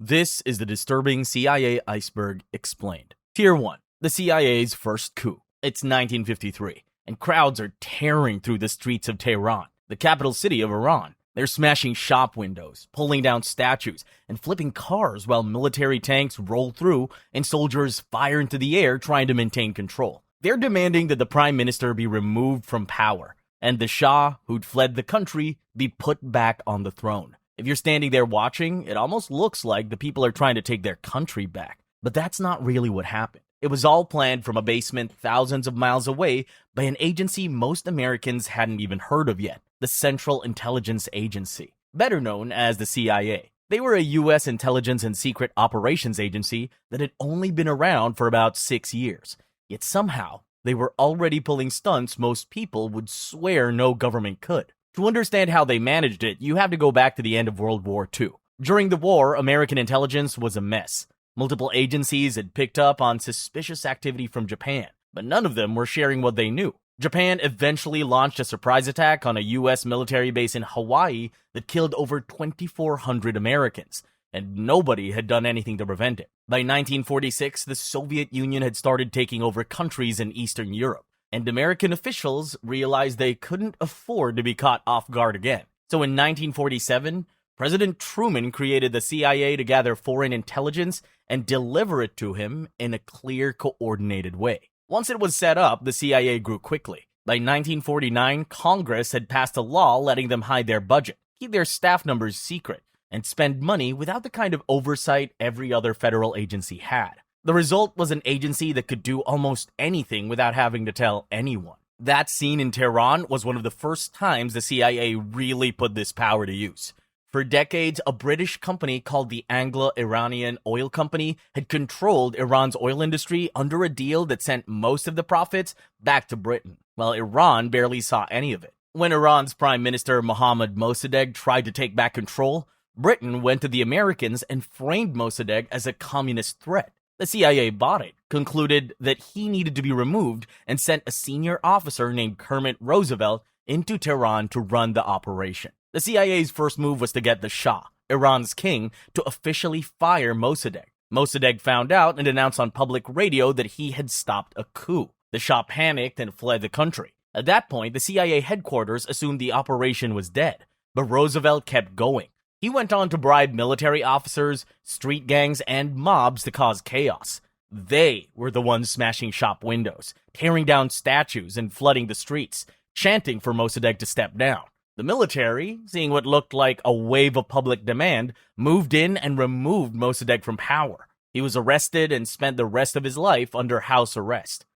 This is the disturbing CIA Iceberg explained. Tier 1. The CIA's first coup. It's 1953, and crowds are tearing through the streets of Tehran, the capital city of Iran. They're smashing shop windows, pulling down statues, and flipping cars while military tanks roll through and soldiers fire into the air trying to maintain control. They're demanding that the prime minister be removed from power, and the Shah, who'd fled the country, be put back on the throne. If you're standing there watching, it almost looks like the people are trying to take their country back. But that's not really what happened. It was all planned from a basement thousands of miles away by an agency most Americans hadn't even heard of yet, the Central Intelligence Agency, better known as the CIA. They were a U.S. intelligence and secret operations agency that had only been around for about 6 years. Yet somehow, they were already pulling stunts most people would swear no government could. To understand how they managed it, you have to go back to the end of World War II. During the war, American intelligence was a mess. Multiple agencies had picked up on suspicious activity from Japan, but none of them were sharing what they knew. Japan eventually launched a surprise attack on a U.S. military base in Hawaii that killed over 2,400 Americans, and nobody had done anything to prevent it. By 1946, the Soviet Union had started taking over countries in Eastern Europe, and American officials realized they couldn't afford to be caught off guard again. So in 1947, President Truman created the CIA to gather foreign intelligence and deliver it to him in a clear, coordinated way. Once it was set up, the CIA grew quickly. By 1949, Congress had passed a law letting them hide their budget, keep their staff numbers secret, and spend money without the kind of oversight every other federal agency had. The result was an agency that could do almost anything without having to tell anyone. That scene in Tehran was one of the first times the CIA really put this power to use. For decades, a British company called the Anglo-Iranian Oil Company had controlled Iran's oil industry under a deal that sent most of the profits back to Britain, while Iran barely saw any of it. When Iran's Prime Minister Mohammad Mossadegh tried to take back control, Britain went to the Americans and framed Mossadegh as a communist threat. The CIA bought it, concluded that he needed to be removed, and sent a senior officer named Kermit Roosevelt into Tehran to run the operation. The CIA's first move was to get the Shah, Iran's king, to officially fire Mossadegh. Mossadegh found out and announced on public radio that he had stopped a coup. The Shah panicked and fled the country. At that point, the CIA headquarters assumed the operation was dead, but Roosevelt kept going. He went on to bribe military officers, street gangs, and mobs to cause chaos. They were the ones smashing shop windows, tearing down statues, and flooding the streets, chanting for Mossadegh to step down. The military, seeing what looked like a wave of public demand, moved in and removed Mossadegh from power. He was arrested and spent the rest of his life under house arrest.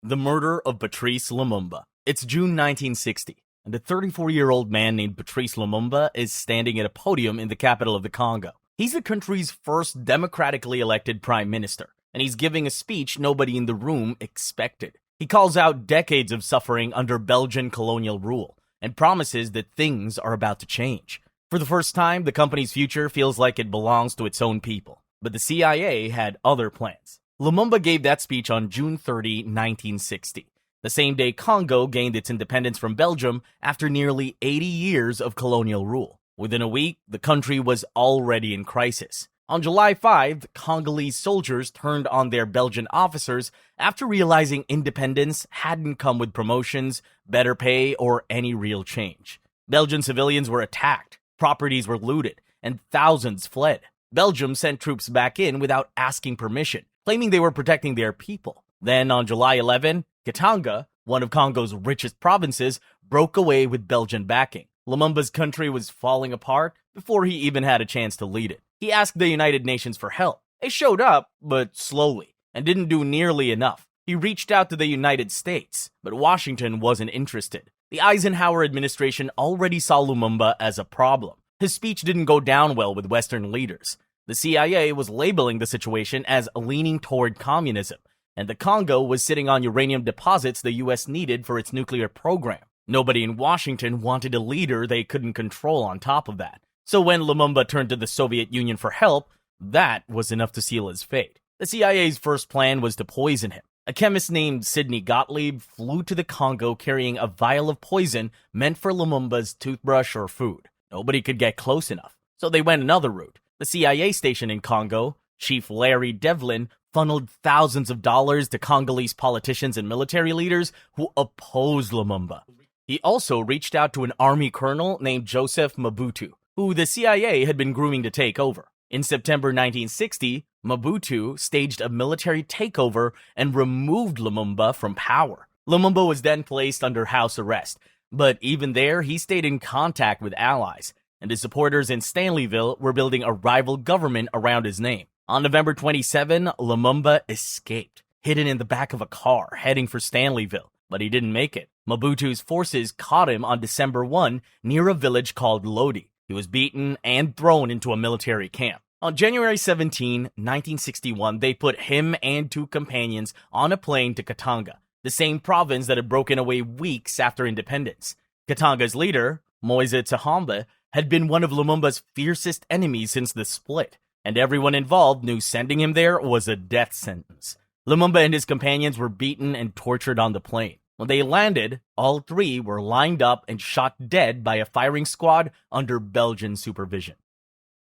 The murder of Patrice Lumumba. It's June 1960, and a 34-year-old man named Patrice Lumumba is standing at a podium in the capital of the Congo. He's the country's first democratically elected prime minister, and he's giving a speech nobody in the room expected. He calls out decades of suffering under Belgian colonial rule, and promises that things are about to change. For the first time, the company's future feels like it belongs to its own people. But the CIA had other plans. Lumumba gave that speech on June 30, 1960, the same day Congo gained its independence from Belgium after nearly 80 years of colonial rule. Within a week, the country was already in crisis. On July 5, Congolese soldiers turned on their Belgian officers after realizing independence hadn't come with promotions, better pay, or any real change. Belgian civilians were attacked, properties were looted, and thousands fled. Belgium sent troops back in without asking permission, claiming they were protecting their people. Then on July 11, Katanga, one of Congo's richest provinces, broke away with Belgian backing. Lumumba's country was falling apart before he even had a chance to lead it. He asked the United Nations for help. They showed up, but slowly, and didn't do nearly enough. He reached out to the United States, but Washington wasn't interested. The Eisenhower administration already saw Lumumba as a problem. His speech didn't go down well with Western leaders. The CIA was labeling the situation as leaning toward communism, and the Congo was sitting on uranium deposits the U.S. needed for its nuclear program. Nobody in Washington wanted a leader they couldn't control on top of that. So when Lumumba turned to the Soviet Union for help, that was enough to seal his fate. The CIA's first plan was to poison him. A chemist named Sidney Gottlieb flew to the Congo carrying a vial of poison meant for Lumumba's toothbrush or food. Nobody could get close enough, so they went another route. The CIA station in Congo, Chief Larry Devlin, funneled thousands of dollars to Congolese politicians and military leaders who opposed Lumumba. He also reached out to an army colonel named Joseph Mobutu, who the CIA had been grooming to take over. In September 1960, Mobutu staged a military takeover and removed Lumumba from power. Lumumba was then placed under house arrest, but even there, he stayed in contact with allies, and his supporters in Stanleyville were building a rival government around his name. On November 27, Lumumba escaped, hidden in the back of a car heading for Stanleyville, but he didn't make it. Mobutu's forces caught him on December 1 near a village called Lodi. He was beaten and thrown into a military camp. On January 17, 1961, they put him and 2 companions on a plane to Katanga, the same province that had broken away weeks after independence. Katanga's leader, Moise Tshombe, had been one of Lumumba's fiercest enemies since the split, and everyone involved knew sending him there was a death sentence. Lumumba and his companions were beaten and tortured on the plane. When they landed, all 3 were lined up and shot dead by a firing squad under Belgian supervision.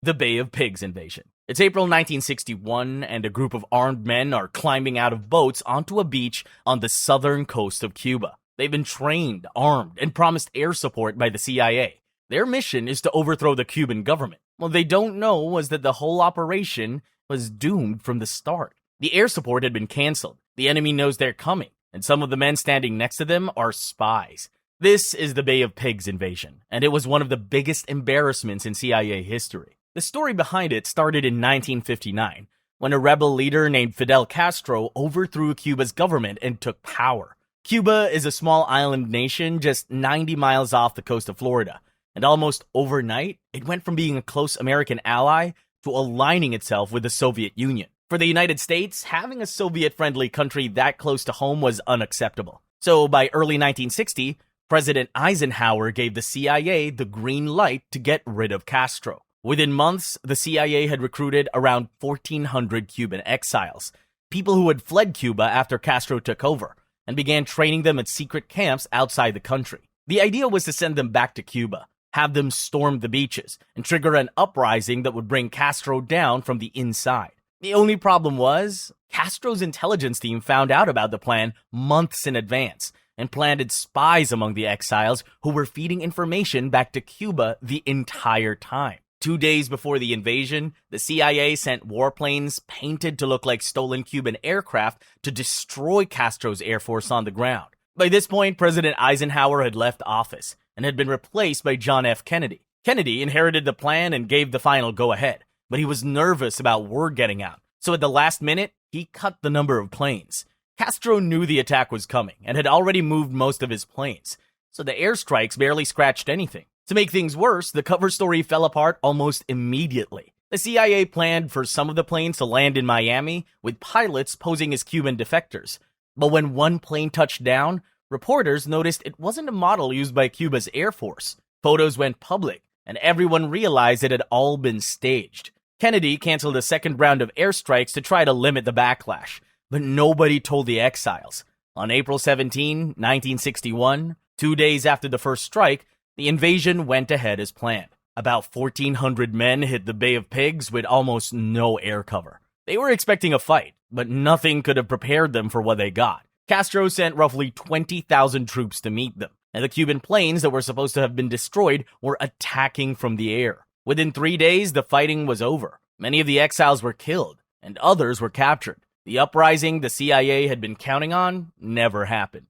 The Bay of Pigs invasion. It's April 1961, and a group of armed men are climbing out of boats onto a beach on the southern coast of Cuba. They've been trained, armed, and promised air support by the CIA. Their mission is to overthrow the Cuban government. What they don't know was that the whole operation was doomed from the start. The air support had been canceled. The enemy knows they're coming, and some of the men standing next to them are spies. This is the Bay of Pigs invasion, and it was one of the biggest embarrassments in CIA history. The story behind it started in 1959, when a rebel leader named Fidel Castro overthrew Cuba's government and took power. Cuba is a small island nation just 90 miles off the coast of Florida, and almost overnight, it went from being a close American ally to aligning itself with the Soviet Union. For the United States, having a Soviet-friendly country that close to home was unacceptable. So by early 1960, President Eisenhower gave the CIA the green light to get rid of Castro. Within months, the CIA had recruited around 1,400 Cuban exiles, people who had fled Cuba after Castro took over, and began training them at secret camps outside the country. The idea was to send them back to Cuba, have them storm the beaches, and trigger an uprising that would bring Castro down from the inside. The only problem was, Castro's intelligence team found out about the plan months in advance and planted spies among the exiles who were feeding information back to Cuba the entire time. 2 days before the invasion, the CIA sent warplanes painted to look like stolen Cuban aircraft to destroy Castro's air force on the ground. By this point, President Eisenhower had left office and had been replaced by John F. Kennedy. Kennedy inherited the plan and gave the final go-ahead, but he was nervous about word getting out, so at the last minute, he cut the number of planes. Castro knew the attack was coming and had already moved most of his planes, so the airstrikes barely scratched anything. To make things worse, the cover story fell apart almost immediately. The CIA planned for some of the planes to land in Miami, with pilots posing as Cuban defectors. But when one plane touched down, reporters noticed it wasn't a model used by Cuba's Air Force. Photos went public, and everyone realized it had all been staged. Kennedy canceled a second round of airstrikes to try to limit the backlash, but nobody told the exiles. On April 17, 1961, 2 days after the first strike, the invasion went ahead as planned. About 1,400 men hit the Bay of Pigs with almost no air cover. They were expecting a fight, but nothing could have prepared them for what they got. Castro sent roughly 20,000 troops to meet them, and the Cuban planes that were supposed to have been destroyed were attacking from the air. Within 3 days, the fighting was over. Many of the exiles were killed, and others were captured. The uprising the CIA had been counting on never happened.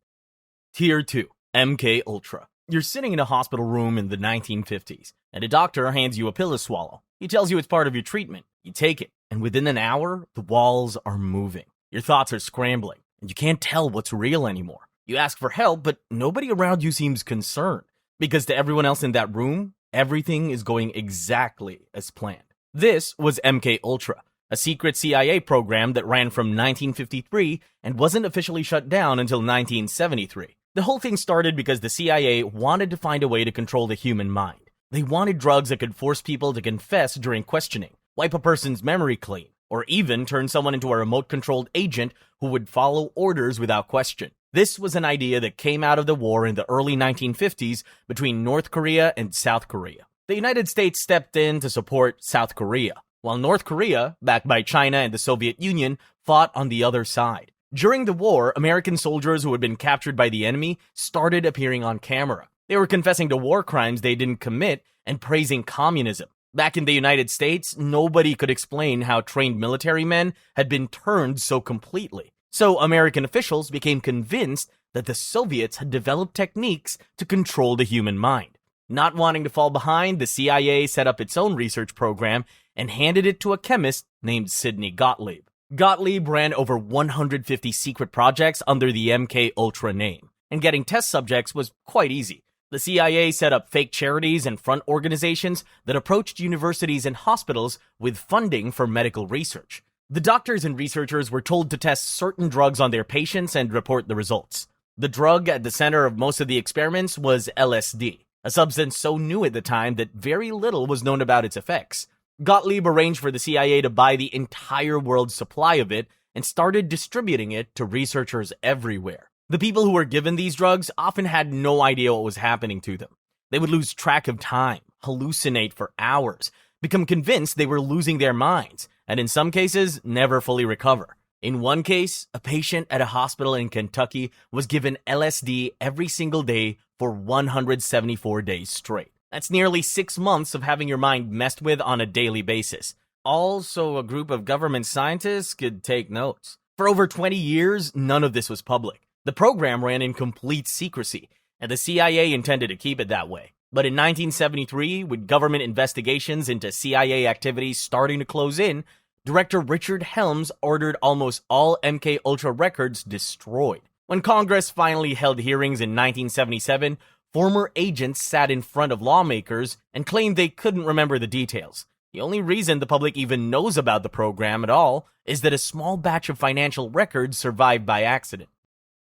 Tier 2, MKUltra. You're sitting in a hospital room in the 1950s, and a doctor hands you a pill to swallow. He tells you it's part of your treatment. You take it, and within an hour, the walls are moving. Your thoughts are scrambling, and you can't tell what's real anymore. You ask for help, but nobody around you seems concerned, because to everyone else in that room, everything is going exactly as planned. This was MKUltra, a secret CIA program that ran from 1953 and wasn't officially shut down until 1973. The whole thing started because the CIA wanted to find a way to control the human mind. They wanted drugs that could force people to confess during questioning, wipe a person's memory clean, or even turn someone into a remote-controlled agent who would follow orders without question. This was an idea that came out of the war in the early 1950s between North Korea and South Korea. The United States stepped in to support South Korea, while North Korea, backed by China and the Soviet Union, fought on the other side. During the war, American soldiers who had been captured by the enemy started appearing on camera. They were confessing to war crimes they didn't commit and praising communism. Back in the United States, nobody could explain how trained military men had been turned so completely. So American officials became convinced that the Soviets had developed techniques to control the human mind. Not wanting to fall behind, the CIA set up its own research program and handed it to a chemist named Sidney Gottlieb. Gottlieb ran over 150 secret projects under the MKUltra name, and getting test subjects was quite easy. The CIA set up fake charities and front organizations that approached universities and hospitals with funding for medical research. The doctors and researchers were told to test certain drugs on their patients and report the results. The drug at the center of most of the experiments was LSD, a substance so new at the time that very little was known about its effects. Gottlieb arranged for the CIA to buy the entire world's supply of it and started distributing it to researchers everywhere. The people who were given these drugs often had no idea what was happening to them. They would lose track of time, hallucinate for hours, become convinced they were losing their minds, and in some cases, never fully recover. In one case, a patient at a hospital in Kentucky was given LSD every single day for 174 days straight. That's nearly 6 months of having your mind messed with on a daily basis. Also, a group of government scientists could take notes. For over 20 years, none of this was public. The program ran in complete secrecy, and the CIA intended to keep it that way. But in 1973, with government investigations into CIA activities starting to close in, Director Richard Helms ordered almost all MKUltra records destroyed. When Congress finally held hearings in 1977, former agents sat in front of lawmakers and claimed they couldn't remember the details. The only reason the public even knows about the program at all is that a small batch of financial records survived by accident.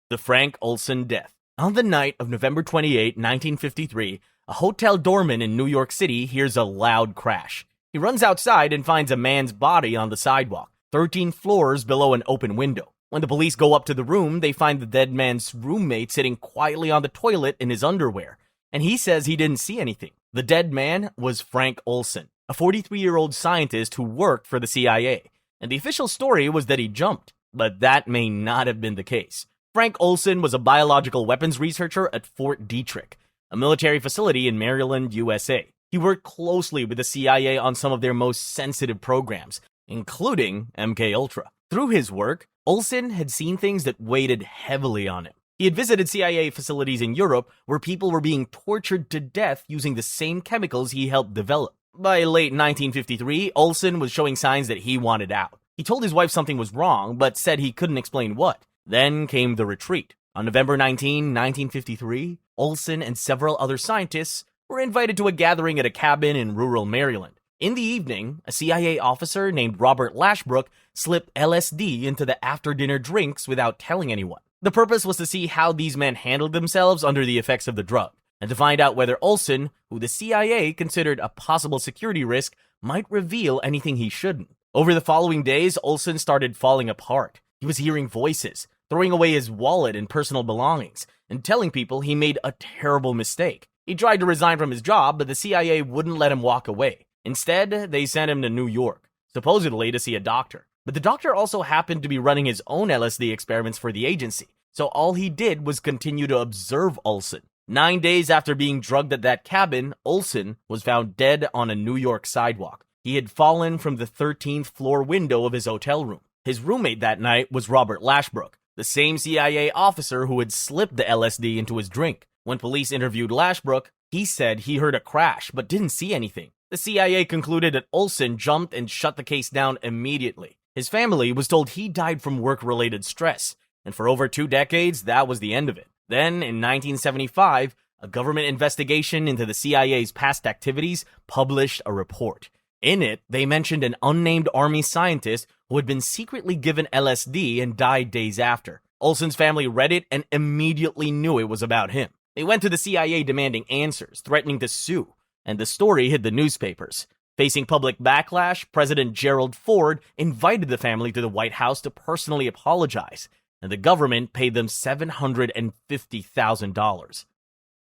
The Frank Olson death. On the night of November 28, 1953, a hotel doorman in New York City hears a loud crash. He runs outside and finds a man's body on the sidewalk, 13 floors below an open window. When the police go up to the room, they find the dead man's roommate sitting quietly on the toilet in his underwear, and he says he didn't see anything. The dead man was Frank Olson, a 43-year-old scientist who worked for the CIA, and the official story was that he jumped, but that may not have been the case. Frank Olson was a biological weapons researcher at Fort Detrick, a military facility in Maryland, USA. He worked closely with the CIA on some of their most sensitive programs, including MKUltra. Through his work, Olson had seen things that weighed heavily on him. He had visited CIA facilities in Europe where people were being tortured to death using the same chemicals he helped develop. By late 1953, Olson was showing signs that he wanted out. He told his wife something was wrong, but said he couldn't explain what. Then came the retreat. On November 19, 1953, Olson and several other scientists were invited to a gathering at a cabin in rural Maryland. In the evening, a CIA officer named Robert Lashbrook slipped LSD into the after-dinner drinks without telling anyone. The purpose was to see how these men handled themselves under the effects of the drug, and to find out whether Olson, who the CIA considered a possible security risk, might reveal anything he shouldn't. Over the following days, Olson started falling apart. He was hearing voices, throwing away his wallet and personal belongings, and telling people he made a terrible mistake. He tried to resign from his job, but the CIA wouldn't let him walk away. Instead, they sent him to New York, supposedly to see a doctor. But the doctor also happened to be running his own LSD experiments for the agency, so all he did was continue to observe Olson. 9 days after being drugged at that cabin, Olson was found dead on a New York sidewalk. He had fallen from the 13th floor window of his hotel room. His roommate that night was Robert Lashbrook, the same CIA officer who had slipped the LSD into his drink. When police interviewed Lashbrook, he said he heard a crash but didn't see anything. The CIA concluded that Olson jumped and shut the case down immediately. His family was told he died from work-related stress, and for over 2 decades, that was the end of it. Then, in 1975, a government investigation into the CIA's past activities published a report. In it, they mentioned an unnamed army scientist who had been secretly given LSD and died days after. Olson's family read it and immediately knew it was about him. They went to the CIA demanding answers, threatening to sue, and the story hit the newspapers. Facing public backlash, President Gerald Ford invited the family to the White House to personally apologize, and the government paid them $750,000.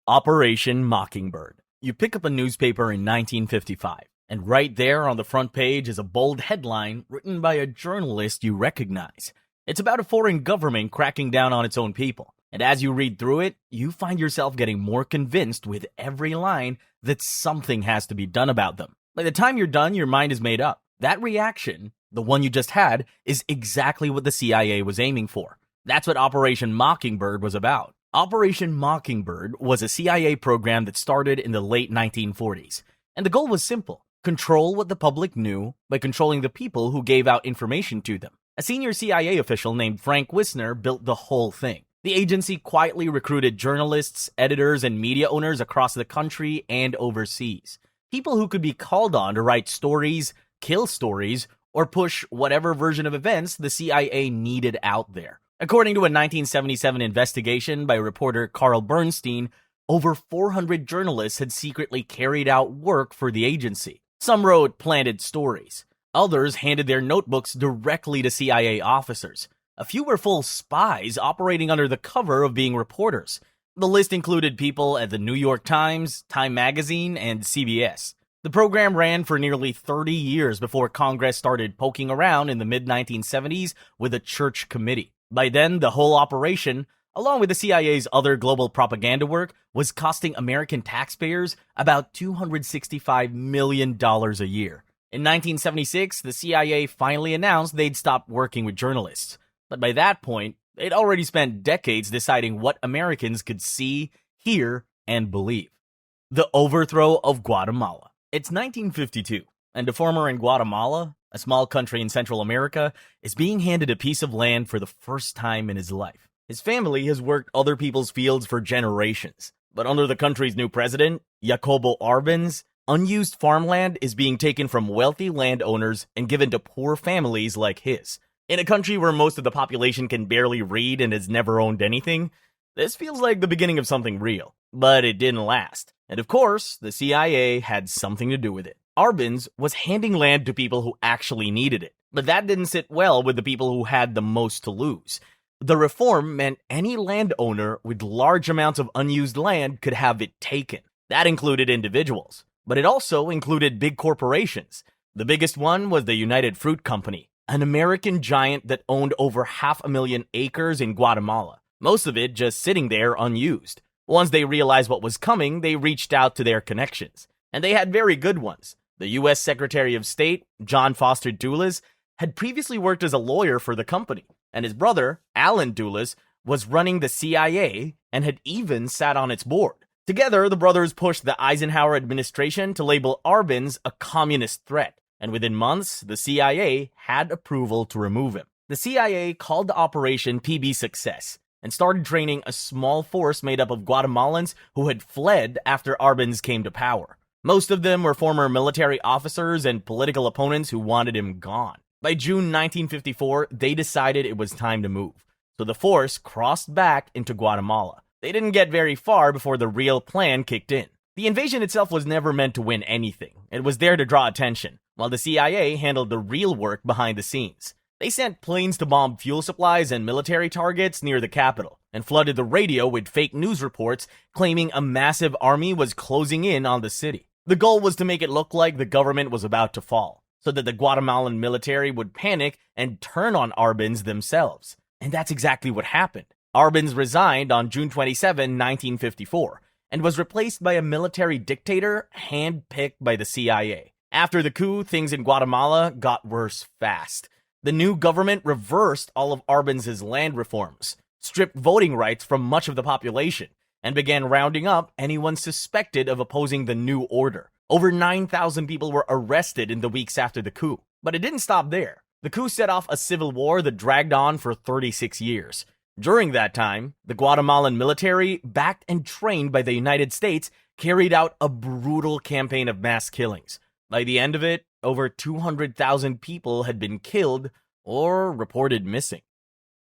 Operation Mockingbird. You pick up a newspaper in 1955, and right there on the front page is a bold headline written by a journalist you recognize. It's about a foreign government cracking down on its own people. And as you read through it, you find yourself getting more convinced with every line that something has to be done about them. By the time you're done, your mind is made up. That reaction, the one you just had, is exactly what the CIA was aiming for. That's what Operation Mockingbird was about. Operation Mockingbird was a CIA program that started in the late 1940s. And the goal was simple: control what the public knew by controlling the people who gave out information to them. A senior CIA official named Frank Wisner built the whole thing. The agency quietly recruited journalists, editors, and media owners across the country and overseas. People who could be called on to write stories, kill stories, or push whatever version of events the CIA needed out there. According to a 1977 investigation by reporter Carl Bernstein, over 400 journalists had secretly carried out work for the agency. Some wrote planted stories. Others handed their notebooks directly to CIA officers. A few were full spies operating under the cover of being reporters. The list included people at the New York Times, Time Magazine, and CBS. The program ran for nearly 30 years before Congress started poking around in the mid-1970s with a church committee. By then, the whole operation, along with the CIA's other global propaganda work, was costing American taxpayers about $265 million a year. In 1976, the CIA finally announced they'd stopped working with journalists. But by that point, they'd already spent decades deciding what Americans could see, hear, and believe. The Overthrow of Guatemala. It's 1952, and a farmer in Guatemala, a small country in Central America, is being handed a piece of land for the first time in his life. His family has worked other people's fields for generations, but under the country's new president, Jacobo Arbenz, unused farmland is being taken from wealthy landowners and given to poor families like his. In a country where most of the population can barely read and has never owned anything, this feels like the beginning of something real. But it didn't last. And of course, the CIA had something to do with it. Arbenz was handing land to people who actually needed it. But that didn't sit well with the people who had the most to lose. The reform meant any landowner with large amounts of unused land could have it taken. That included individuals. But it also included big corporations. The biggest one was the United Fruit Company, an American giant that owned over 500,000 acres in Guatemala, most of it just sitting there unused. Once they realized what was coming, they reached out to their connections. And they had very good ones. The U.S. Secretary of State, John Foster Dulles, had previously worked as a lawyer for the company, and his brother, Alan Dulles, was running the CIA and had even sat on its board. Together, the brothers pushed the Eisenhower administration to label Arbenz a communist threat, and within months, the CIA had approval to remove him. The CIA called the operation PB Success and started training a small force made up of Guatemalans who had fled after Arbenz came to power. Most of them were former military officers and political opponents who wanted him gone. By June 1954, they decided it was time to move, so the force crossed back into Guatemala. They didn't get very far before the real plan kicked in. The invasion itself was never meant to win anything. It was there to draw attention, while the CIA handled the real work behind the scenes. They sent planes to bomb fuel supplies and military targets near the capital, and flooded the radio with fake news reports claiming a massive army was closing in on the city. The goal was to make it look like the government was about to fall, so that the Guatemalan military would panic and turn on Arbenz themselves. And that's exactly what happened. Arbenz resigned on June 27, 1954, and was replaced by a military dictator handpicked by the CIA. After the coup, things in Guatemala got worse fast. The new government reversed all of Arbenz's land reforms, stripped voting rights from much of the population, and began rounding up anyone suspected of opposing the new order. Over 9,000 people were arrested in the weeks after the coup. But it didn't stop there. The coup set off a civil war that dragged on for 36 years. During that time, the Guatemalan military, backed and trained by the United States, carried out a brutal campaign of mass killings. By the end of it, over 200,000 people had been killed or reported missing.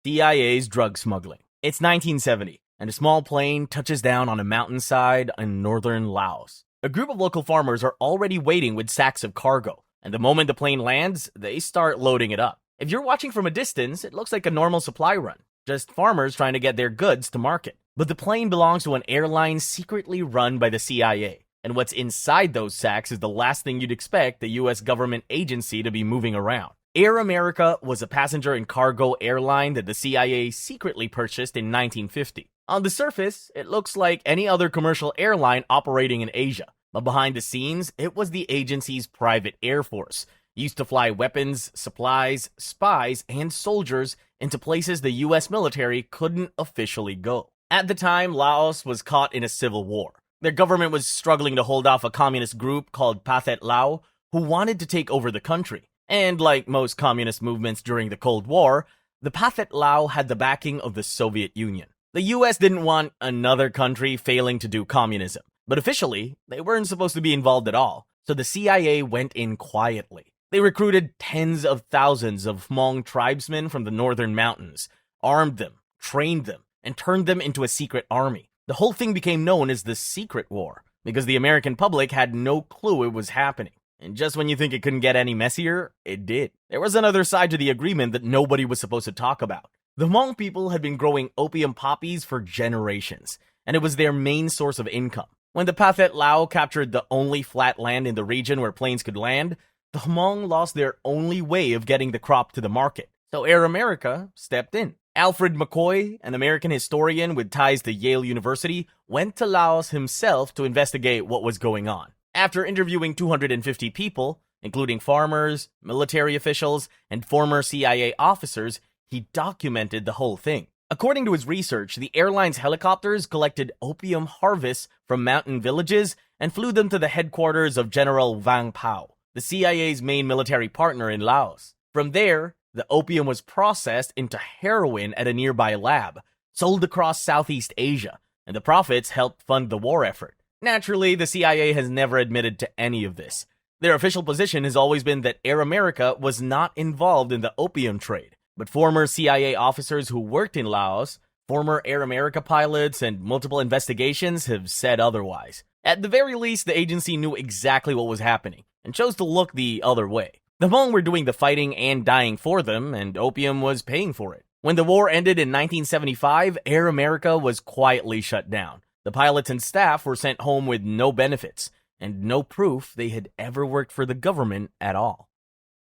CIA's drug smuggling. It's 1970, and a small plane touches down on a mountainside in northern Laos. A group of local farmers are already waiting with sacks of cargo, and the moment the plane lands, they start loading it up. If you're watching from a distance, it looks like a normal supply run, just farmers trying to get their goods to market. But the plane belongs to an airline secretly run by the CIA. And what's inside those sacks is the last thing you'd expect the US government agency to be moving around. Air America was a passenger and cargo airline that the CIA secretly purchased in 1950. On the surface, it looks like any other commercial airline operating in Asia, but behind the scenes, it was the agency's private air force, used to fly weapons, supplies, spies, and soldiers into places the US military couldn't officially go. At the time, Laos was caught in a civil war. Their government was struggling to hold off a communist group called Pathet Lao, who wanted to take over the country. And like most communist movements during the Cold War, the Pathet Lao had the backing of the Soviet Union. The US didn't want another country failing to do communism, but officially, they weren't supposed to be involved at all, so the CIA went in quietly. They recruited tens of thousands of Hmong tribesmen from the northern mountains, armed them, trained them, and turned them into a secret army. The whole thing became known as the Secret War, because the American public had no clue it was happening. And just when you think it couldn't get any messier, it did. There was another side to the agreement that nobody was supposed to talk about. The Hmong people had been growing opium poppies for generations, and it was their main source of income. When the Pathet Lao captured the only flat land in the region where planes could land, the Hmong lost their only way of getting the crop to the market. So Air America stepped in. Alfred McCoy, an American historian with ties to Yale University, went to Laos himself to investigate what was going on. After interviewing 250 people, including farmers, military officials, and former CIA officers, he documented the whole thing. According to his research, the airline's helicopters collected opium harvests from mountain villages and flew them to the headquarters of General Vang Pao, the CIA's main military partner in Laos. From there, the opium was processed into heroin at a nearby lab, sold across Southeast Asia, and the profits helped fund the war effort. Naturally, the CIA has never admitted to any of this. Their official position has always been that Air America was not involved in the opium trade, but former CIA officers who worked in Laos, former Air America pilots, and multiple investigations have said otherwise. At the very least, the agency knew exactly what was happening and chose to look the other way. The Hmong were doing the fighting and dying for them, and opium was paying for it. When the war ended in 1975, Air America was quietly shut down. The pilots and staff were sent home with no benefits, and no proof they had ever worked for the government at all.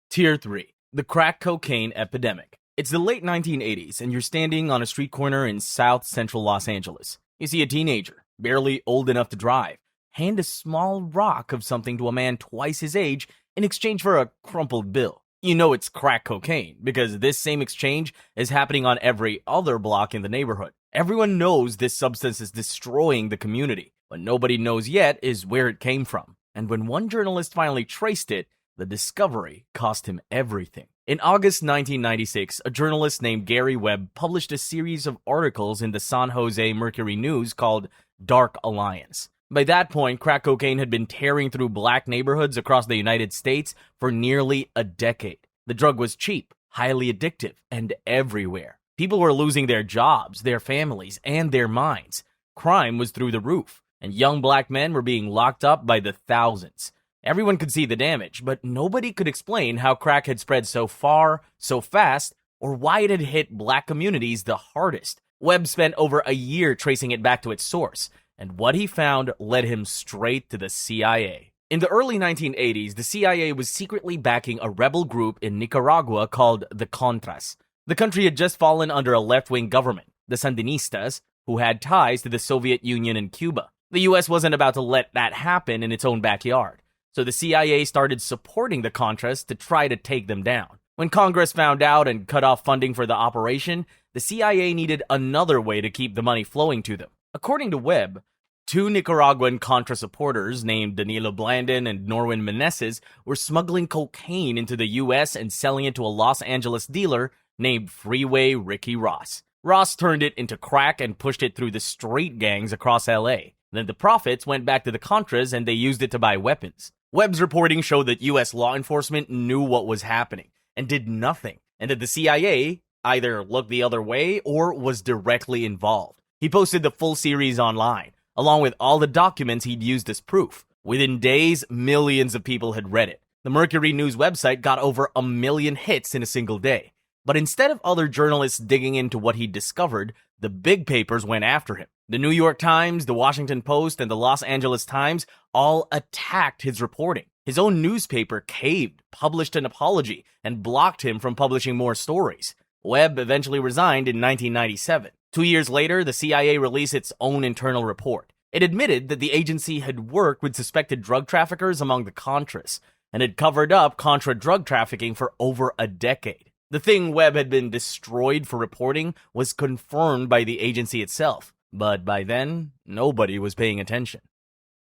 Tier 3. The Crack Cocaine Epidemic. It's the late 1980s, and you're standing on a street corner in South Central Los Angeles. You see a teenager, barely old enough to drive, hand a small rock of something to a man twice his age in exchange for a crumpled bill. You know it's crack cocaine, because this same exchange is happening on every other block in the neighborhood. Everyone knows this substance is destroying the community. What nobody knows yet is where it came from. And when one journalist finally traced it, the discovery cost him everything. In August 1996, a journalist named Gary Webb published a series of articles in the San Jose Mercury News called Dark Alliance. By that point, crack cocaine had been tearing through black neighborhoods across the United States for nearly a decade. The drug was cheap, highly addictive, and everywhere. People were losing their jobs, their families, and their minds. Crime was through the roof, and young black men were being locked up by the thousands. Everyone could see the damage, but nobody could explain how crack had spread so far, so fast, or why it had hit black communities the hardest. Webb spent over a year tracing it back to its source, and what he found led him straight to the CIA. In the early 1980s, the CIA was secretly backing a rebel group in Nicaragua called the Contras. The country had just fallen under a left-wing government, the Sandinistas, who had ties to the Soviet Union and Cuba. The US wasn't about to let that happen in its own backyard, so the CIA started supporting the Contras to try to take them down. When Congress found out and cut off funding for the operation, the CIA needed another way to keep the money flowing to them. According to Webb, two Nicaraguan Contra supporters named Danilo Blandon and Norwin Meneses were smuggling cocaine into the US and selling it to a Los Angeles dealer named Freeway Ricky Ross. Ross turned it into crack and pushed it through the street gangs across LA. Then the profits went back to the Contras and they used it to buy weapons. Webb's reporting showed that US law enforcement knew what was happening and did nothing, and that the CIA either looked the other way or was directly involved. He posted the full series online, along with all the documents he'd used as proof. Within days, millions of people had read it. The Mercury News website got over 1 million hits in a single day. But instead of other journalists digging into what he'd discovered, the big papers went after him. The New York Times, the Washington Post, and the Los Angeles Times all attacked his reporting. His own newspaper caved, published an apology, and blocked him from publishing more stories. Webb eventually resigned in 1997. 2 years later, the CIA released its own internal report. It admitted that the agency had worked with suspected drug traffickers among the Contras, and had covered up Contra drug trafficking for over a decade. The thing Webb had been destroyed for reporting was confirmed by the agency itself, but by then, nobody was paying attention.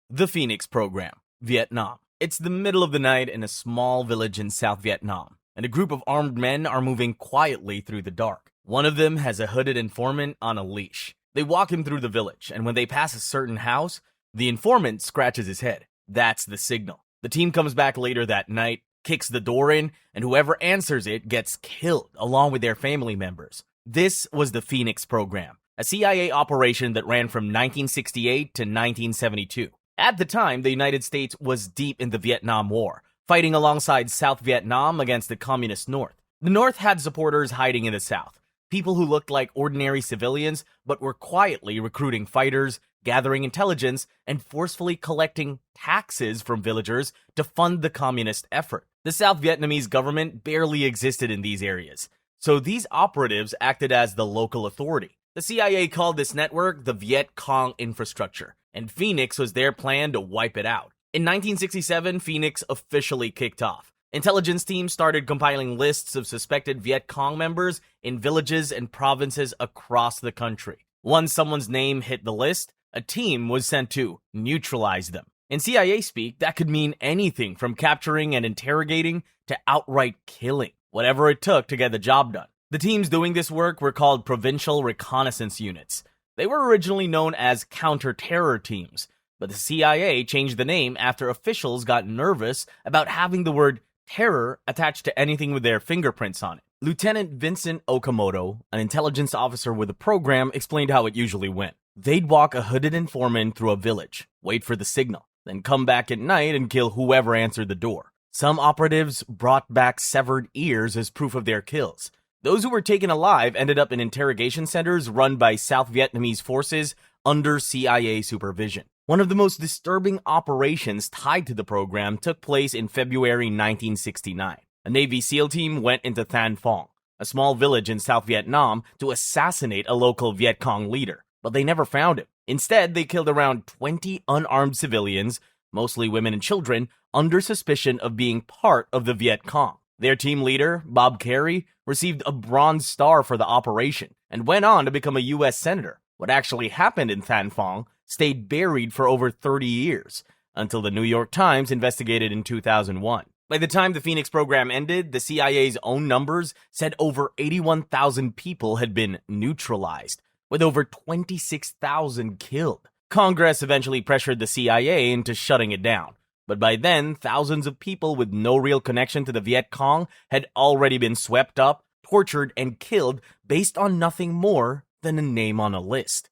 The Phoenix Program, Vietnam. It's the middle of the night in a small village in South Vietnam, and a group of armed men are moving quietly through the dark. One of them has a hooded informant on a leash. They walk him through the village, and when they pass a certain house, the informant scratches his head. That's the signal. The team comes back later that night, kicks the door in, and whoever answers it gets killed along with their family members. This was the Phoenix Program, a CIA operation that ran from 1968 to 1972. At the time, the United States was deep in the Vietnam War, fighting alongside South Vietnam against the Communist North. The North had supporters hiding in the South, people who looked like ordinary civilians but were quietly recruiting fighters, gathering intelligence, and forcefully collecting taxes from villagers to fund the communist effort. The South Vietnamese government barely existed in these areas, so these operatives acted as the local authority. The CIA called this network the Viet Cong Infrastructure, and Phoenix was their plan to wipe it out. In 1967, Phoenix officially kicked off. Intelligence teams started compiling lists of suspected Viet Cong members in villages and provinces across the country. Once someone's name hit the list, a team was sent to neutralize them. In CIA speak, that could mean anything from capturing and interrogating to outright killing, whatever it took to get the job done. The teams doing this work were called Provincial Reconnaissance Units. They were originally known as counter-terror teams, but the CIA changed the name after officials got nervous about having the word terror attached to anything with their fingerprints on it. Lieutenant Vincent Okamoto, an intelligence officer with the program, explained how it usually went. They'd walk a hooded informant through a village, wait for the signal, then come back at night and kill whoever answered the door. Some operatives brought back severed ears as proof of their kills. Those who were taken alive ended up in interrogation centers run by South Vietnamese forces under CIA supervision. One of the most disturbing operations tied to the program took place in February 1969. A Navy SEAL team went into Thanh Phong, a small village in South Vietnam, to assassinate a local Viet Cong leader, but they never found him. Instead, they killed around 20 unarmed civilians, mostly women and children, under suspicion of being part of the Viet Cong. Their team leader, Bob Carey, received a Bronze Star for the operation and went on to become a U.S. Senator. What actually happened in Thanh Phong stayed buried for over 30 years, until the New York Times investigated in 2001. By the time the Phoenix program ended, the CIA's own numbers said over 81,000 people had been neutralized, with over 26,000 killed. Congress eventually pressured the CIA into shutting it down, but by then, thousands of people with no real connection to the Viet Cong had already been swept up, tortured, and killed based on nothing more than a name on a list.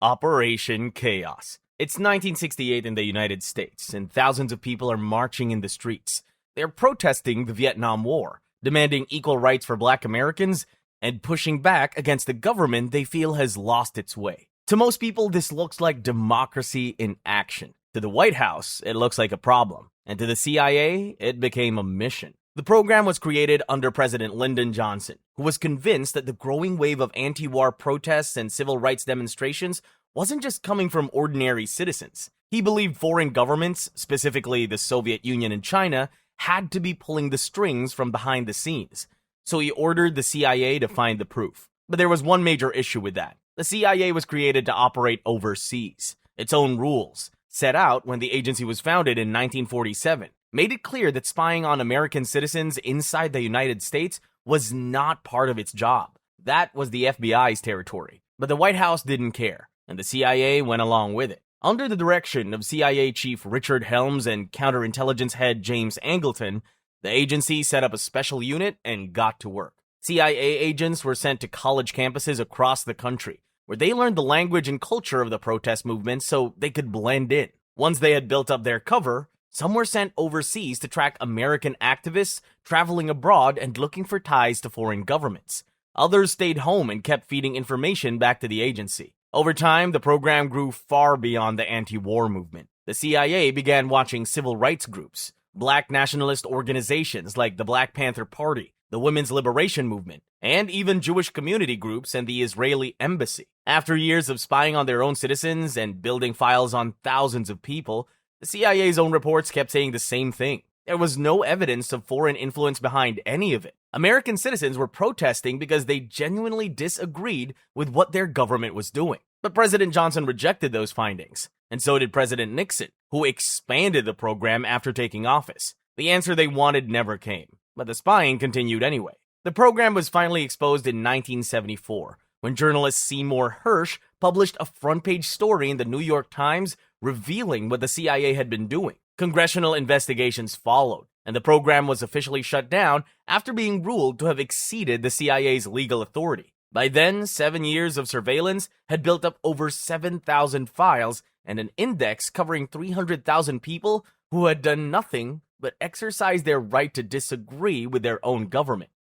Operation Chaos. It's 1968 in the United States, and thousands of people are marching in the streets. They're protesting the Vietnam War, demanding equal rights for Black Americans, and pushing back against the government they feel has lost its way. To most people, this looks like democracy in action. To the White House, it looks like a problem. And to the CIA, it became a mission. The program was created under President Lyndon Johnson, who was convinced that the growing wave of anti-war protests and civil rights demonstrations wasn't just coming from ordinary citizens. He believed foreign governments, specifically the Soviet Union and China, had to be pulling the strings from behind the scenes. So he ordered the CIA to find the proof. But there was one major issue with that. The CIA was created to operate overseas. Its own rules, set out when the agency was founded in 1947, made it clear that spying on American citizens inside the United States was not part of its job. That was the FBI's territory. But the White House didn't care, and the CIA went along with it. Under the direction of CIA Chief Richard Helms and counterintelligence head James Angleton, the agency set up a special unit and got to work. CIA agents were sent to college campuses across the country, where they learned the language and culture of the protest movement so they could blend in. Once they had built up their cover, some were sent overseas to track American activists traveling abroad and looking for ties to foreign governments. Others stayed home and kept feeding information back to the agency. Over time, the program grew far beyond the anti-war movement. The CIA began watching civil rights groups, black nationalist organizations like the Black Panther Party, the Women's Liberation Movement, and even Jewish community groups and the Israeli embassy. After years of spying on their own citizens and building files on thousands of people, the CIA's own reports kept saying the same thing. There was no evidence of foreign influence behind any of it. American citizens were protesting because they genuinely disagreed with what their government was doing. But President Johnson rejected those findings, and so did President Nixon, who expanded the program after taking office. The answer they wanted never came, but the spying continued anyway. The program was finally exposed in 1974, when journalist Seymour Hersh published a front-page story in the New York Times revealing what the CIA had been doing. Congressional investigations followed, and the program was officially shut down after being ruled to have exceeded the CIA's legal authority. By then, 7 years of surveillance had built up over 7,000 files and an index covering 300,000 people who had done nothing but exercise their right to disagree with their own government.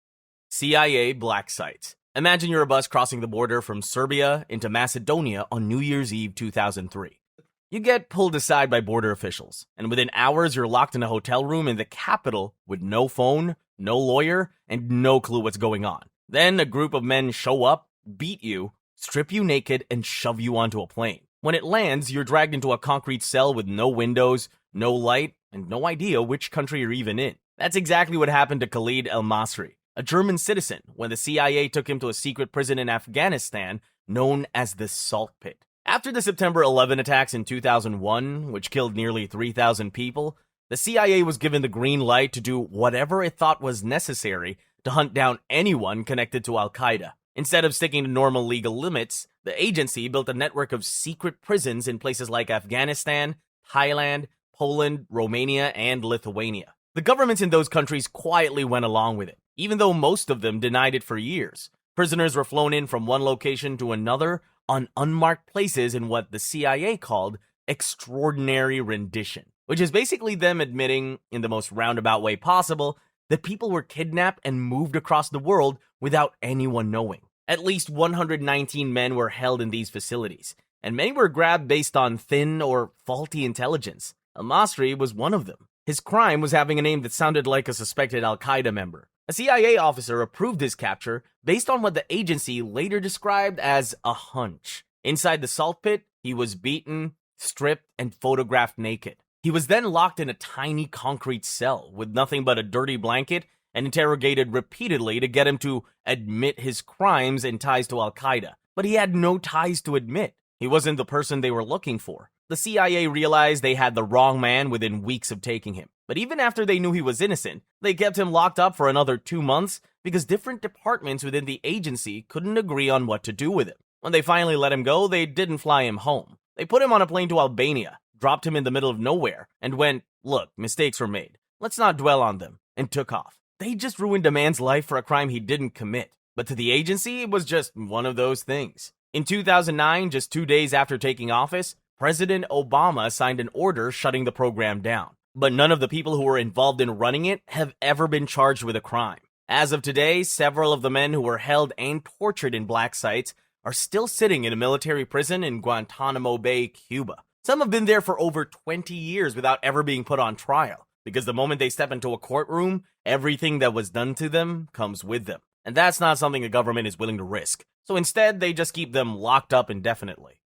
CIA black sites. Imagine you're a bus crossing the border from Serbia into Macedonia on New Year's Eve 2003. You get pulled aside by border officials, and within hours you're locked in a hotel room in the capital with no phone, no lawyer, and no clue what's going on. Then a group of men show up, beat you, strip you naked, and shove you onto a plane. When it lands, you're dragged into a concrete cell with no windows, no light, and no idea which country you're even in. That's exactly what happened to Khalid El-Masri, a German citizen, when the CIA took him to a secret prison in Afghanistan known as the Salt Pit. After the September 11 attacks in 2001, which killed nearly 3,000 people, the CIA was given the green light to do whatever it thought was necessary to hunt down anyone connected to Al-Qaeda. Instead of sticking to normal legal limits, the agency built a network of secret prisons in places like Afghanistan, Thailand, Poland, Romania, and Lithuania. The governments in those countries quietly went along with it, even though most of them denied it for years. Prisoners were flown in from one location to another on unmarked places in what the CIA called extraordinary rendition, which is basically them admitting, in the most roundabout way possible, that people were kidnapped and moved across the world without anyone knowing. At least 119 men were held in these facilities, and many were grabbed based on thin or faulty intelligence. El-Masri was one of them. His crime was having a name that sounded like a suspected Al-Qaeda member. A CIA officer approved his capture based on what the agency later described as a hunch. Inside the salt pit, he was beaten, stripped, and photographed naked. He was then locked in a tiny concrete cell with nothing but a dirty blanket and interrogated repeatedly to get him to admit his crimes and ties to Al-Qaeda. But he had no ties to admit. He wasn't the person they were looking for. The CIA realized they had the wrong man within weeks of taking him. But even after they knew he was innocent, they kept him locked up for another 2 months because different departments within the agency couldn't agree on what to do with him. When they finally let him go, they didn't fly him home. They put him on a plane to Albania, dropped him in the middle of nowhere, and went, "Look, mistakes were made. Let's not dwell on them," and took off. They just ruined a man's life for a crime he didn't commit. But to the agency, it was just one of those things. In 2009, just 2 days after taking office, President Obama signed an order shutting the program down. But none of the people who were involved in running it have ever been charged with a crime. As of today, several of the men who were held and tortured in black sites are still sitting in a military prison in Guantanamo Bay, Cuba. Some have been there for over 20 years without ever being put on trial, because the moment they step into a courtroom, everything that was done to them comes with them. And that's not something the government is willing to risk. So instead, they just keep them locked up indefinitely.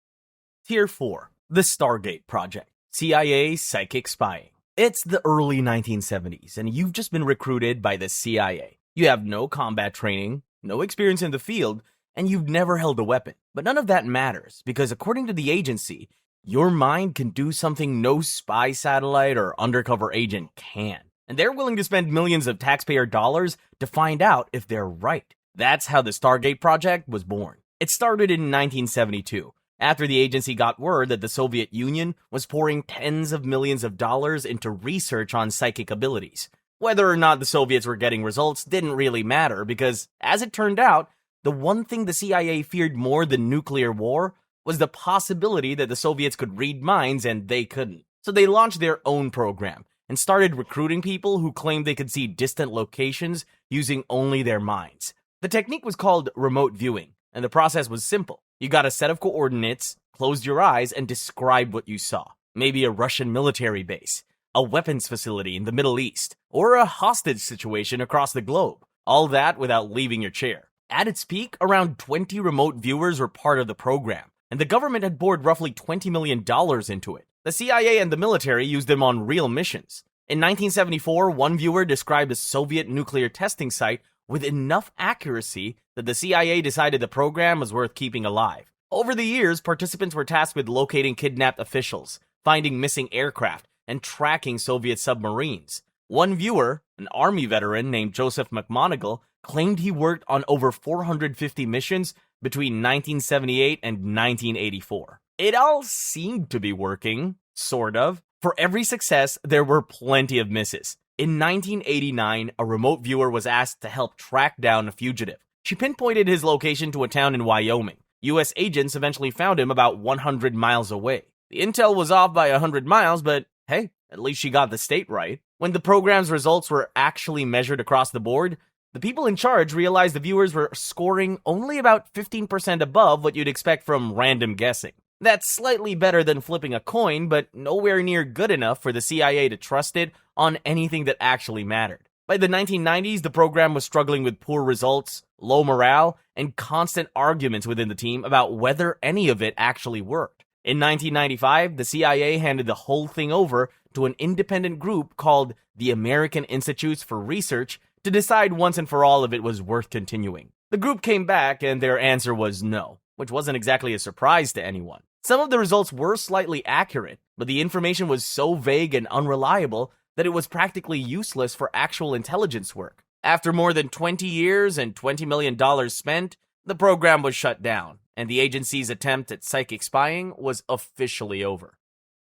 Tier 4. The Stargate Project. CIA Psychic Spying. It's the early 1970s, and you've just been recruited by the CIA. You have no combat training, no experience in the field, and you've never held a weapon. But none of that matters, because according to the agency, your mind can do something no spy satellite or undercover agent can. And they're willing to spend millions of taxpayer dollars to find out if they're right. That's how the Stargate Project was born. It started in 1972. After the agency got word that the Soviet Union was pouring tens of millions of dollars into research on psychic abilities. Whether or not the Soviets were getting results didn't really matter because, as it turned out, the one thing the CIA feared more than nuclear war was the possibility that the Soviets could read minds and they couldn't. So they launched their own program and started recruiting people who claimed they could see distant locations using only their minds. The technique was called remote viewing, and the process was simple. You got a set of coordinates, closed your eyes, and described what you saw. Maybe a Russian military base, a weapons facility in the Middle East, or a hostage situation across the globe. All that without leaving your chair. At its peak, around 20 remote viewers were part of the program, and the government had poured roughly $20 million into it. The CIA and the military used them on real missions. In 1974, one viewer described a Soviet nuclear testing site with enough accuracy that the CIA decided the program was worth keeping alive. Over the years, participants were tasked with locating kidnapped officials, finding missing aircraft, and tracking Soviet submarines. One viewer, an Army veteran named Joseph McMoneagle, claimed he worked on over 450 missions between 1978 and 1984. It all seemed to be working, sort of. For every success, there were plenty of misses. In 1989, a remote viewer was asked to help track down a fugitive. She pinpointed his location to a town in Wyoming. U.S. agents eventually found him about 100 miles away. The intel was off by 100 miles, but hey, at least she got the state right. When the program's results were actually measured across the board, the people in charge realized the viewers were scoring only about 15% above what you'd expect from random guessing. That's slightly better than flipping a coin, but nowhere near good enough for the CIA to trust it on anything that actually mattered. By the 1990s, the program was struggling with poor results, low morale, and constant arguments within the team about whether any of it actually worked. In 1995, the CIA handed the whole thing over to an independent group called the American Institutes for Research to decide once and for all if it was worth continuing. The group came back and their answer was no, which wasn't exactly a surprise to anyone. Some of the results were slightly accurate, but the information was so vague and unreliable that it was practically useless for actual intelligence work. After more than 20 years and $20 million spent, the program was shut down, and the agency's attempt at psychic spying was officially over.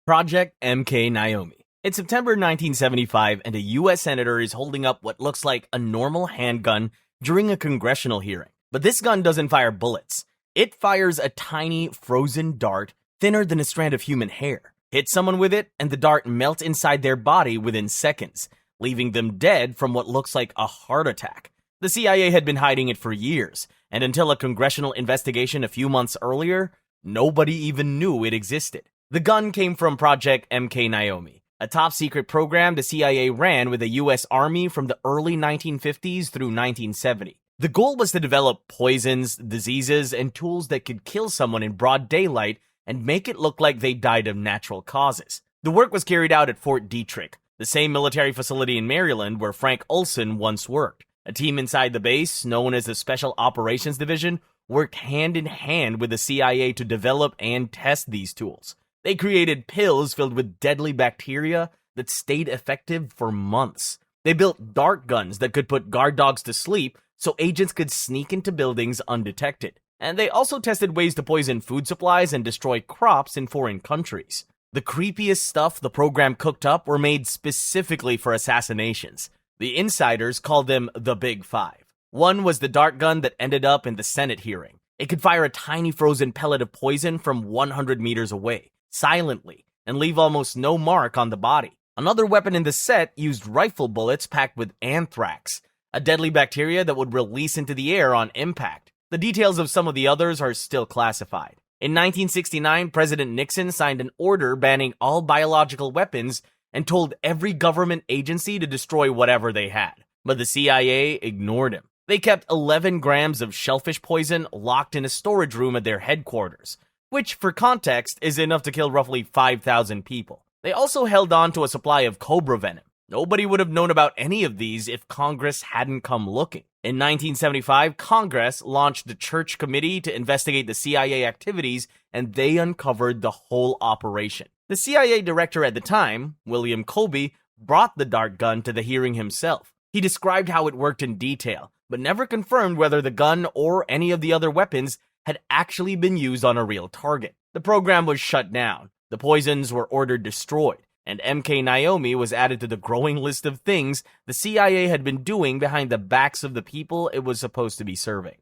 Project MKNAOMI. It's September 1975, and a U.S. senator is holding up what looks like a normal handgun during a congressional hearing. But this gun doesn't fire bullets. It fires a tiny, frozen dart thinner than a strand of human hair. Hit someone with it, and the dart melts inside their body within seconds, leaving them dead from what looks like a heart attack. The CIA had been hiding it for years, and until a congressional investigation a few months earlier, nobody even knew it existed. The gun came from Project MKNAOMI, a top-secret program the CIA ran with the U.S. Army from the early 1950s through 1970. The goal was to develop poisons, diseases, and tools that could kill someone in broad daylight and make it look like they died of natural causes. The work was carried out at Fort Detrick, the same military facility in Maryland where Frank Olson once worked. A team inside the base, known as the Special Operations Division, worked hand in hand with the CIA to develop and test these tools. They created pills filled with deadly bacteria that stayed effective for months. They built dart guns that could put guard dogs to sleep so agents could sneak into buildings undetected. And they also tested ways to poison food supplies and destroy crops in foreign countries. The creepiest stuff the program cooked up were made specifically for assassinations. The insiders called them the Big Five. One was the dart gun that ended up in the Senate hearing. It could fire a tiny frozen pellet of poison from 100 meters away, silently, and leave almost no mark on the body. Another weapon in the set used rifle bullets packed with anthrax, a deadly bacteria that would release into the air on impact. The details of some of the others are still classified. In 1969, President Nixon signed an order banning all biological weapons and told every government agency to destroy whatever they had. But the CIA ignored him. They kept 11 grams of shellfish poison locked in a storage room at their headquarters, which, for context, is enough to kill roughly 5,000 people. They also held on to a supply of cobra venom. Nobody would have known about any of these if Congress hadn't come looking. In 1975, Congress launched the Church Committee to investigate the CIA activities, and they uncovered the whole operation. The CIA director at the time, William Colby, brought the dart gun to the hearing himself. He described how it worked in detail, but never confirmed whether the gun or any of the other weapons had actually been used on a real target. The program was shut down. The poisons were ordered destroyed, and MKNAOMI was added to the growing list of things the CIA had been doing behind the backs of the people it was supposed to be serving.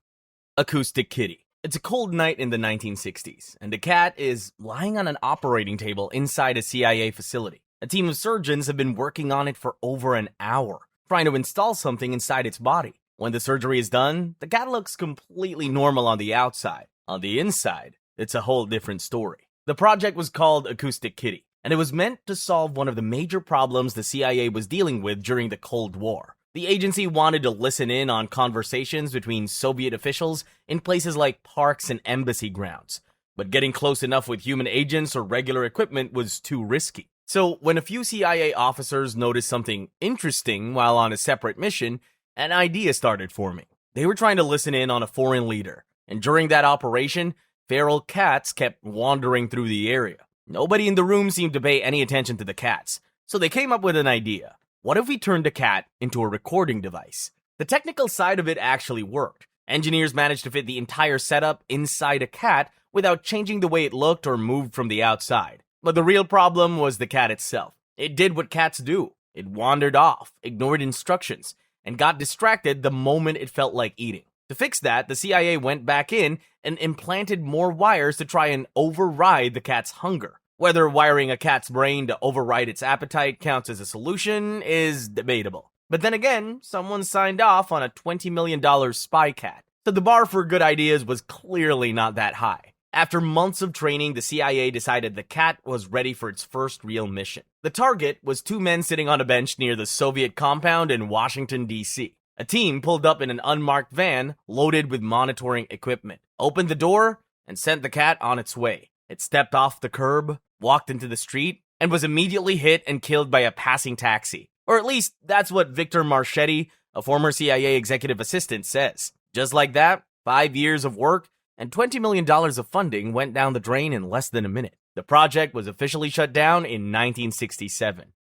Acoustic Kitty. It's a cold night in the 1960s, and the cat is lying on an operating table inside a CIA facility. A team of surgeons have been working on it for over an hour, trying to install something inside its body. When the surgery is done, the cat looks completely normal on the outside. On the inside, it's a whole different story. The project was called Acoustic Kitty, and it was meant to solve one of the major problems the CIA was dealing with during the Cold War. The agency wanted to listen in on conversations between Soviet officials in places like parks and embassy grounds, but getting close enough with human agents or regular equipment was too risky. So when a few CIA officers noticed something interesting while on a separate mission, an idea started forming. They were trying to listen in on a foreign leader, and during that operation, feral cats kept wandering through the area. Nobody in the room seemed to pay any attention to the cats, so they came up with an idea. What if we turned a cat into a recording device? The technical side of it actually worked. Engineers managed to fit the entire setup inside a cat without changing the way it looked or moved from the outside. But the real problem was the cat itself. It did what cats do. It wandered off, ignored instructions, and got distracted the moment it felt like eating. To fix that, the CIA went back in and implanted more wires to try and override the cat's hunger. Whether wiring a cat's brain to override its appetite counts as a solution is debatable. But then again, someone signed off on a $20 million spy cat, so the bar for good ideas was clearly not that high. After months of training, the CIA decided the cat was ready for its first real mission. The target was two men sitting on a bench near the Soviet compound in Washington, D.C. A team pulled up in an unmarked van loaded with monitoring equipment, opened the door, and sent the cat on its way. It stepped off the curb, walked into the street, and was immediately hit and killed by a passing taxi. Or at least, that's what Victor Marchetti, a former CIA executive assistant, says. Just like that, 5 years of work and $20 million of funding went down the drain in less than a minute. The project was officially shut down in 1967.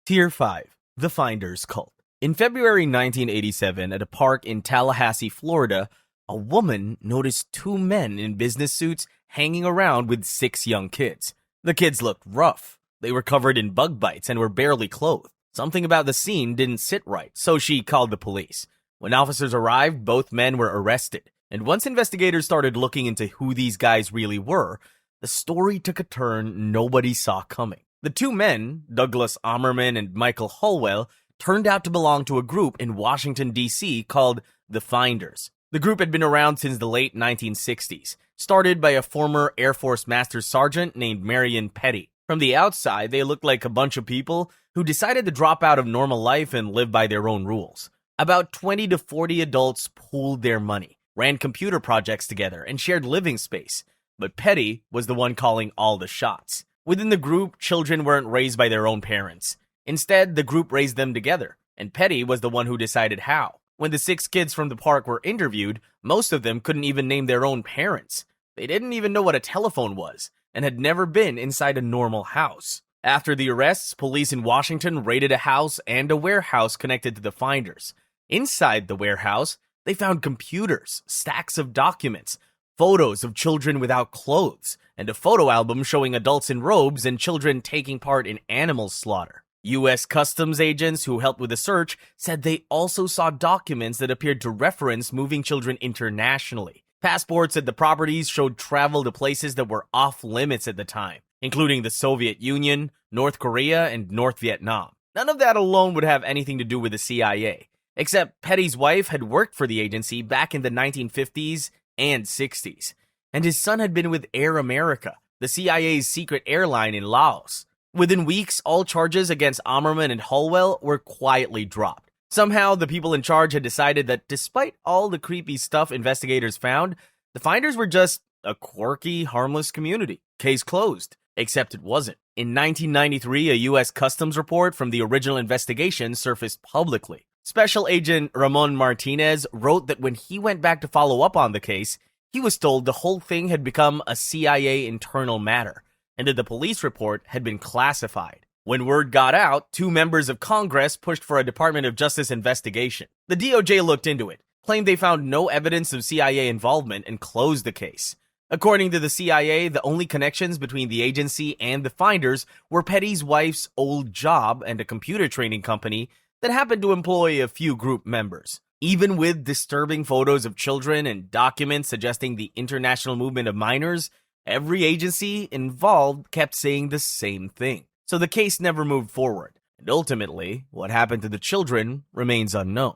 Tier 5. The Finders Cult. In February 1987, at a park in Tallahassee, Florida, a woman noticed two men in business suits hanging around with 6 young kids. The kids looked rough. They were covered in bug bites and were barely clothed. Something about the scene didn't sit right, so she called the police. When officers arrived, both men were arrested. And once investigators started looking into who these guys really were, the story took a turn nobody saw coming. The two men, Douglas Ammerman and Michael Holwell, turned out to belong to a group in Washington, D.C. called the Finders. The group had been around since the late 1960s, started by a former Air Force Master Sergeant named Marion Petty. From the outside, they looked like a bunch of people who decided to drop out of normal life and live by their own rules. About 20 to 40 adults pooled their money, ran computer projects together, and shared living space. But Petty was the one calling all the shots. Within the group, children weren't raised by their own parents. Instead, the group raised them together, and Petty was the one who decided how. When the 6 kids from the park were interviewed, most of them couldn't even name their own parents. They didn't even know what a telephone was, and had never been inside a normal house. After the arrests, police in Washington raided a house and a warehouse connected to the Finders. Inside the warehouse, they found computers, stacks of documents, photos of children without clothes, and a photo album showing adults in robes and children taking part in animal slaughter. U.S. Customs agents who helped with the search said they also saw documents that appeared to reference moving children internationally. Passports at the properties showed travel to places that were off limits at the time, including the Soviet Union, North Korea, and North Vietnam. None of that alone would have anything to do with the CIA, except Petty's wife had worked for the agency back in the 1950s and 60s, and his son had been with Air America, the CIA's secret airline in Laos. Within weeks, all charges against Ammerman and Holwell were quietly dropped. Somehow, the people in charge had decided that despite all the creepy stuff investigators found, the Finders were just a quirky, harmless community. Case closed. Except it wasn't. In 1993, a U.S. Customs report from the original investigation surfaced publicly. Special Agent Ramon Martinez wrote that when he went back to follow up on the case, he was told the whole thing had become a CIA internal matter, and that the police report had been classified. When word got out, 2 members of Congress pushed for a Department of Justice investigation. The DOJ looked into it, claimed they found no evidence of CIA involvement, and closed the case. According to the CIA, the only connections between the agency and the Finders were Petty's wife's old job and a computer training company that happened to employ a few group members. Even with disturbing photos of children and documents suggesting the international movement of minors, every agency involved kept saying the same thing. So the case never moved forward, and ultimately, what happened to the children remains unknown.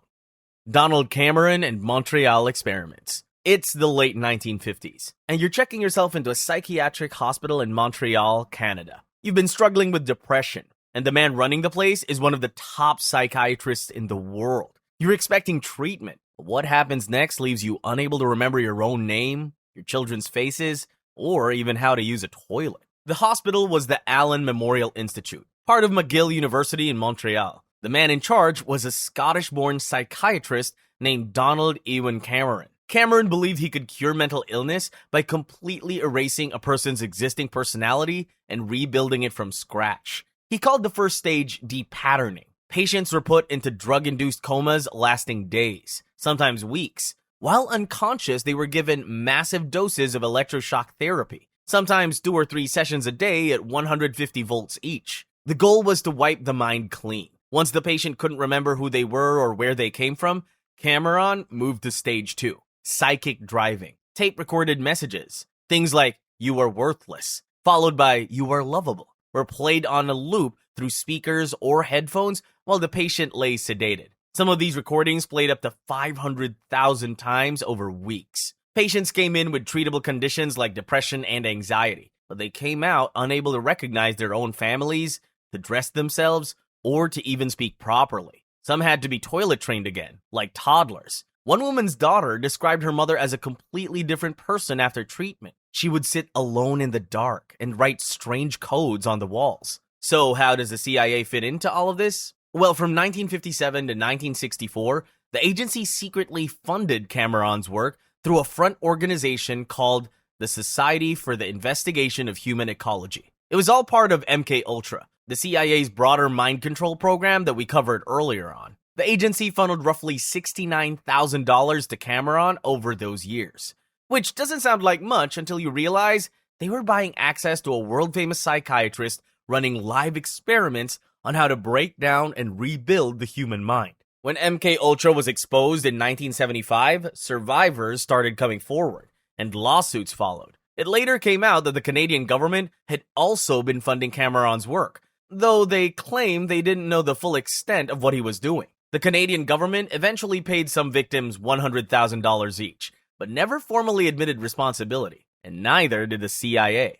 Donald Cameron and Montreal experiments. It's the late 1950s, and you're checking yourself into a psychiatric hospital in Montreal, Canada. You've been struggling with depression, and the man running the place is one of the top psychiatrists in the world. You're expecting treatment, but what happens next leaves you unable to remember your own name, your children's faces, or even how to use a toilet. The hospital was the Allen Memorial Institute, part of McGill University in Montreal. The man in charge was a Scottish-born psychiatrist named Donald Ewan Cameron. Cameron believed he could cure mental illness by completely erasing a person's existing personality and rebuilding it from scratch. He called the first stage depatterning. Patients were put into drug-induced comas lasting days, sometimes weeks. While unconscious, they were given massive doses of electroshock therapy, sometimes 2 or 3 sessions a day at 150 volts each. The goal was to wipe the mind clean. Once the patient couldn't remember who they were or where they came from, Cameron moved to stage 2. Psychic driving, tape-recorded messages, things like, "You are worthless," followed by, "You are lovable," were played on a loop through speakers or headphones while the patient lay sedated. Some of these recordings played up to 500,000 times over weeks. Patients came in with treatable conditions like depression and anxiety, but they came out unable to recognize their own families, to dress themselves, or to even speak properly. Some had to be toilet trained again, like toddlers. One woman's daughter described her mother as a completely different person after treatment. She would sit alone in the dark and write strange codes on the walls. So how does the CIA fit into all of this? Well, from 1957 to 1964, the agency secretly funded Cameron's work through a front organization called the Society for the Investigation of Human Ecology. It was all part of MKUltra, the CIA's broader mind control program that we covered earlier on. The agency funneled roughly $69,000 to Cameron over those years, which doesn't sound like much until you realize they were buying access to a world-famous psychiatrist running live experiments on how to break down and rebuild the human mind. When MKUltra was exposed in 1975, survivors started coming forward, and lawsuits followed. It later came out that the Canadian government had also been funding Cameron's work, though they claimed they didn't know the full extent of what he was doing. The Canadian government eventually paid some victims $100,000 each, but never formally admitted responsibility, and neither did the CIA.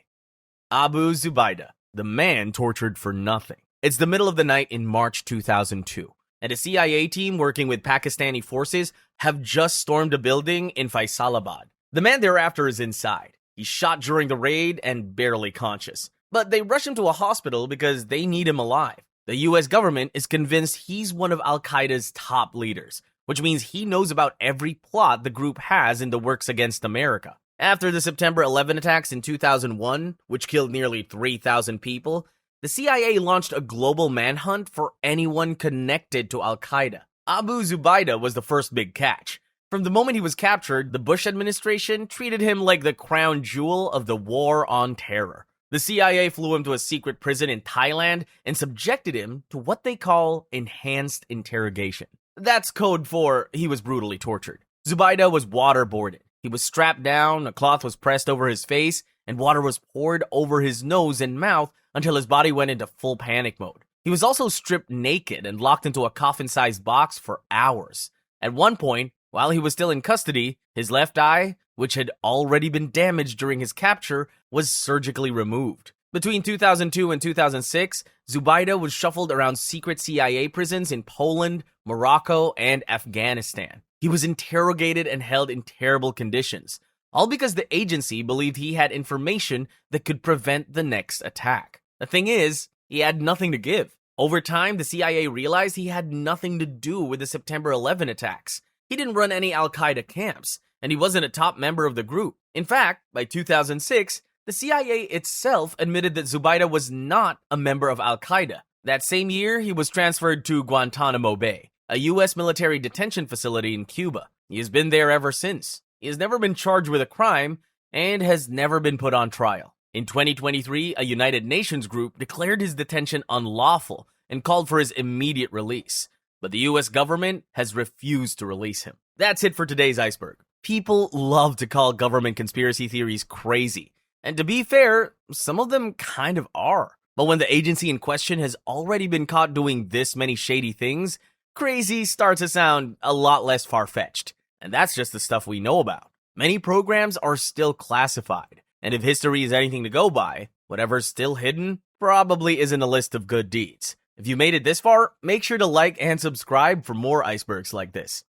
Abu Zubaydah, the man tortured for nothing. It's the middle of the night in March 2002, and a CIA team working with Pakistani forces have just stormed a building in Faisalabad. The man thereafter is inside. He's shot during the raid and barely conscious, but they rush him to a hospital because they need him alive. The US government is convinced he's one of Al-Qaeda's top leaders, which means he knows about every plot the group has in the works against America. After the September 11 attacks in 2001, which killed nearly 3,000 people, the CIA launched a global manhunt for anyone connected to Al-Qaeda. Abu Zubaydah was the first big catch. From the moment he was captured, the Bush administration treated him like the crown jewel of the war on terror. The CIA flew him to a secret prison in Thailand and subjected him to what they call enhanced interrogation. That's code for he was brutally tortured. Zubaydah was waterboarded. He was strapped down, a cloth was pressed over his face, and water was poured over his nose and mouth until his body went into full panic mode. He was also stripped naked and locked into a coffin-sized box for hours. At one point, while he was still in custody, his left eye, which had already been damaged during his capture, was surgically removed. Between 2002 and 2006, Zubaydah was shuffled around secret CIA prisons in Poland, Morocco, and Afghanistan. He was interrogated and held in terrible conditions, all because the agency believed he had information that could prevent the next attack. The thing is, he had nothing to give. Over time, the CIA realized he had nothing to do with the September 11 attacks. He didn't run any Al-Qaeda camps, and he wasn't a top member of the group. In fact, by 2006, the CIA itself admitted that Zubaydah was not a member of Al-Qaeda. That same year, he was transferred to Guantanamo Bay, a U.S. military detention facility in Cuba. He has been there ever since. He has never been charged with a crime and has never been put on trial. In 2023, a United Nations group declared his detention unlawful and called for his immediate release. But the US government has refused to release him. That's it for today's Iceberg. People love to call government conspiracy theories crazy. And to be fair, some of them kind of are. But when the agency in question has already been caught doing this many shady things, crazy starts to sound a lot less far-fetched. And that's just the stuff we know about. Many programs are still classified, and if history is anything to go by, whatever's still hidden probably isn't a list of good deeds. If you made it this far, make sure to like and subscribe for more icebergs like this.